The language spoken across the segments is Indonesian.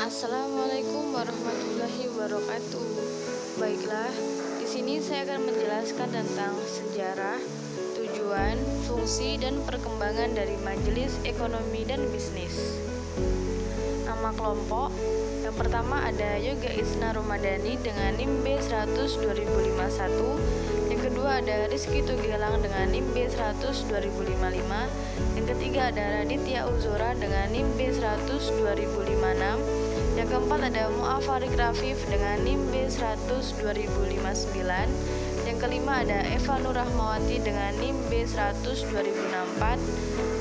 Assalamualaikum warahmatullahi wabarakatuh. Baiklah, di sini saya akan menjelaskan tentang sejarah, tujuan, fungsi, dan perkembangan dari Majelis Ekonomi dan Bisnis. Nama kelompok yang pertama ada Yoga Isna Romadani dengan NIM B100 2051. Yang kedua ada Rizky Tugilang dengan NIM B100 2055. Yang ketiga ada Raditya Uzora dengan NIM B100 2056. Yang keempat ada Mu'afarik Rafif dengan NIM B100 2059. Yang kelima ada Eva Nur Rahmawati dengan NIM B100 2064.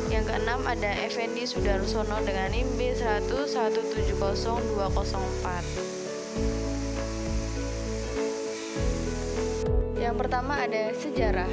Yang keenam ada Effendi Sudarsono dengan NIM B100 170204. Yang pertama ada sejarah.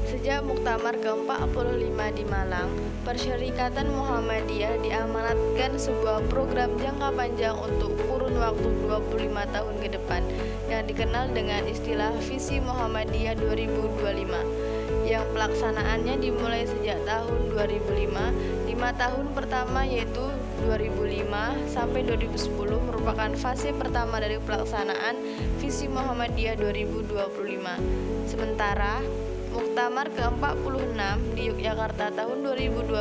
Sejak Muktamar ke-45 di Malang, Persyarikatan Muhammadiyah diamanatkan sebuah program jangka panjang untuk kurun waktu 25 tahun ke depan yang dikenal dengan istilah Visi Muhammadiyah 2025, yang pelaksanaannya dimulai sejak tahun 2005. 5 tahun pertama yaitu 2005 sampai 2010 merupakan fase pertama dari pelaksanaan Visi Muhammadiyah 2025. Sementara Muktamar ke-46 di Yogyakarta tahun 2012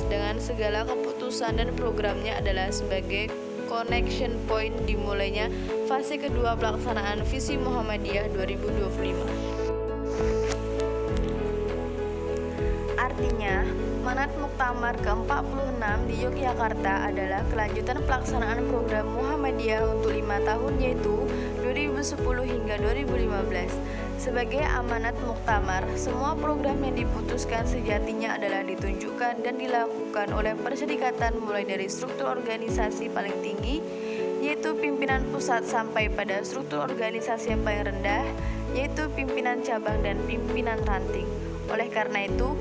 dengan segala keputusan dan programnya adalah sebagai connection point dimulainya fase kedua pelaksanaan Visi Muhammadiyah 2025. Artinya, Manat Muktamar ke-46 di Yogyakarta adalah kelanjutan pelaksanaan program Muhammadiyah untuk 5 tahun yaitu 2010 hingga 2015. Sebagai amanat Muktamar, semua program yang diputuskan sejatinya adalah ditunjukkan dan dilakukan oleh Persyarikatan mulai dari struktur organisasi paling tinggi, yaitu pimpinan pusat, sampai pada struktur organisasi yang paling rendah, yaitu pimpinan cabang dan pimpinan ranting. Oleh karena itu,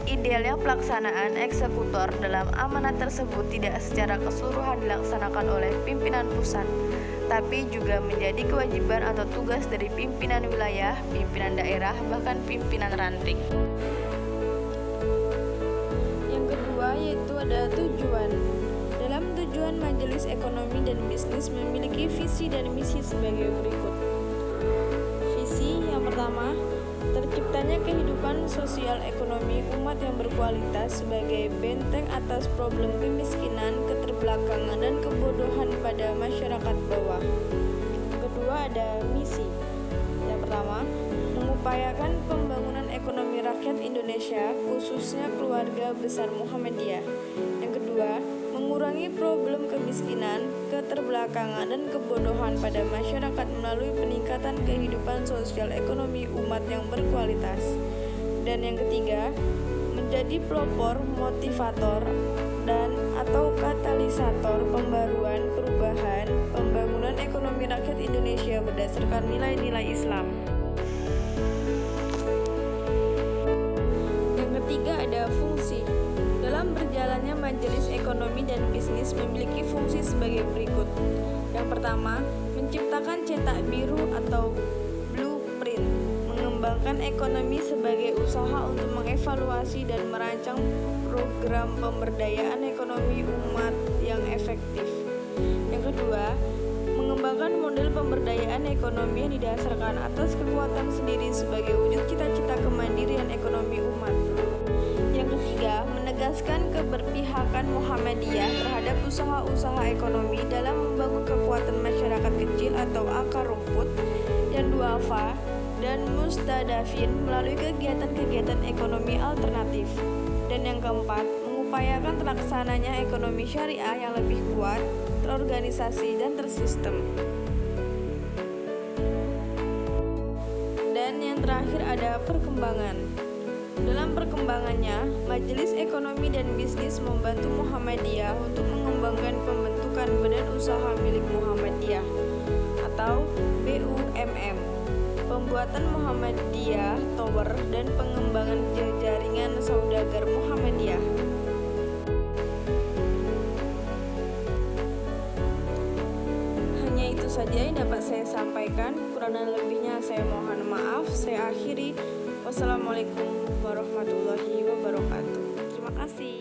idealnya pelaksanaan eksekutor dalam amanat tersebut tidak secara keseluruhan dilaksanakan oleh pimpinan pusat, tapi juga menjadi kewajiban atau tugas dari pimpinan wilayah, pimpinan daerah, bahkan pimpinan ranting. Yang kedua yaitu ada tujuan. Dalam tujuan Majelis Ekonomi dan Bisnis memiliki visi dan misi sebagai berikut. Visi yang pertama, terciptanya kehidupan sosial ekonomi umat yang berkualitas sebagai benteng atas problem kemiskinan, keterbelakangan, dan kebodohan pada masyarakat bawah. Kedua ada misi. Yang pertama, mengupayakan pembangunan ekonomi rakyat Indonesia, khususnya keluarga besar Muhammadiyah. Yang kedua, mengurangi problem kemiskinan, keterbelakangan, dan kebodohan pada masyarakat melalui peningkatan kehidupan sosial ekonomi umat yang berkualitas. Dan yang ketiga, menjadi pelopor, motivator, dan atau katalisator pembaruan, perubahan, pembangunan ekonomi rakyat Indonesia berdasarkan nilai-nilai Islam. Yang ketiga ada fungsi. Dalam berjalannya Majelis Ekonomi dan Bisnis memiliki fungsi sebagai berikut. Yang pertama, menciptakan cetak biru atau blueprint, mengembangkan ekonomi sebagai usaha untuk mengevaluasi dan merancang program pemberdayaan ekonomi umat yang efektif. Yang kedua, mengembangkan model pemberdayaan ekonomi yang didasarkan atas kekuatan sendiri sebagai wujud cita-cita kemandirian ekonomi umat. Yang ketiga, menegaskan keberpihakan Muhammadiyah terhadap usaha-usaha ekonomi dalam membangun kekuatan masyarakat kecil atau akar rumput yang duafa dan mustadafin melalui kegiatan-kegiatan ekonomi alternatif. Dan yang keempat, mengupayakan terlaksananya ekonomi syariah yang lebih kuat, terorganisasi, dan tersistem. Dan yang terakhir ada perkembangan. Dalam perkembangannya, Majelis Ekonomi dan Bisnis membantu Muhammadiyah untuk mengembangkan pembentukan Badan Usaha Milik Muhammadiyah atau BUMM, pembuatan Muhammadiyah Tower, dan pengembangan jaringan saudagar Muhammadiyah. Hanya itu saja yang dapat saya sampaikan, kurang dan lebihnya saya mohon maaf. Saya akhiri. Wassalamualaikum warahmatullahi wabarakatuh. Terima kasih.